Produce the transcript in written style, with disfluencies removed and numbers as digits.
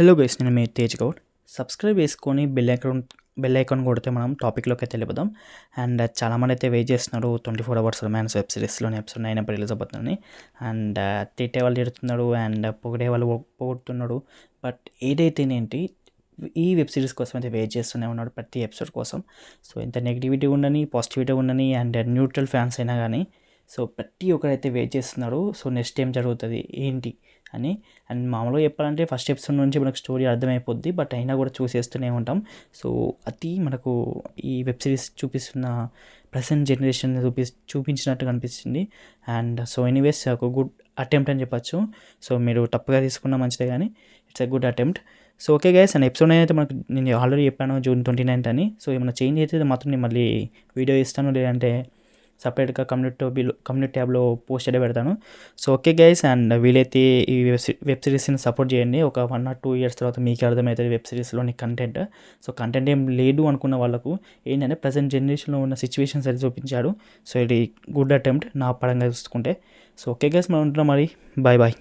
Hello guys, నేను మీ Tej Goud. Subscribe చేసుకొని bell icon కొడితే మనం టాపిక్లోకి అయితే వెళ్ళిపోదాం. అండ్ చాలామంది అయితే వెయిట్ చేస్తున్నారు 24 hours రొమాన్స్ వెబ్ సిరీస్లోని ఎపిసోడ్ 9 ఎప్పుడు రిలీజ్ అవుతుందని. అండ్ తిట్టే వాళ్ళు తిడుతున్నాడు అండ్ పొగిడే వాళ్ళు పొగుడుతున్నాడు. బట్ ఏదైతేనేంటి, ఈ వెబ్ సిరీస్ కోసం అయితే వెయిట్ చేస్తూనే ఉన్నాడు ప్రతి ఎపిసోడ్ కోసం. సో ఎంత నెగిటివిటీ ఉండని, పాజిటివిటీ ఉండని అండ్ న్యూట్రల్ ఫ్యాన్స్ అయినా కానీ సో ప్రతి ఒక్కరైతే వెయిట్ చేస్తున్నారు. సో నెక్స్ట్ ఏం జరుగుతుంది ఏంటి అని. అండ్ మామూలుగా చెప్పాలంటే ఫస్ట్ ఎపిసోడ్ నుంచి మనకు స్టోరీ అర్థమైపోద్ది, బట్ అయినా కూడా చూసేస్తూనే ఉంటాం. సో అది మనకు ఈ వెబ్ సిరీస్ చూపిస్తున్న ప్రజెంట్ జనరేషన్ చూపించినట్టుగా అనిపిస్తుంది. అండ్ సో ఎనీవేస్ ఒక గుడ్ అటెంప్ట్ అని చెప్పచ్చు. సో మీరు తప్పుగా తీసుకున్న మంచిదే, కానీ it's a good attempt. So okay guys, and episode అయితే మనకు నేను ఆల్రెడీ చెప్పాను June 29 అని. సో ఏమైనా చేంజ్ అయితే మాత్రం నేను మళ్ళీ వీడియో ఇస్తాను, లేదంటే సపరేట్గా కమ్యూనిటీ ట్యాబ్లో పోస్ట్ అయితే పెడతాను. సో ఓకే గైస్, అండ్ వీలైతే ఈ వెబ్ సిరీస్ని సపోర్ట్ చేయండి. ఒక 1 or 2 years తర్వాత మీకు అర్థమవుతుంది వెబ్ సిరీస్లోని కంటెంట్. సో కంటెంట్ ఏం లేదు అనుకున్న వాళ్ళకు ఏంటంటే ప్రజెంట్ జనరేషన్లో ఉన్న సిచ్యువేషన్స్ అయితే చూపించాడు. సో ఇది గుడ్ అటెంప్ట్ నా పరంగా చూసుకుంటే. సో ఓకే గైస్, మనం ఉంటున్నాం మరి. Bye bye.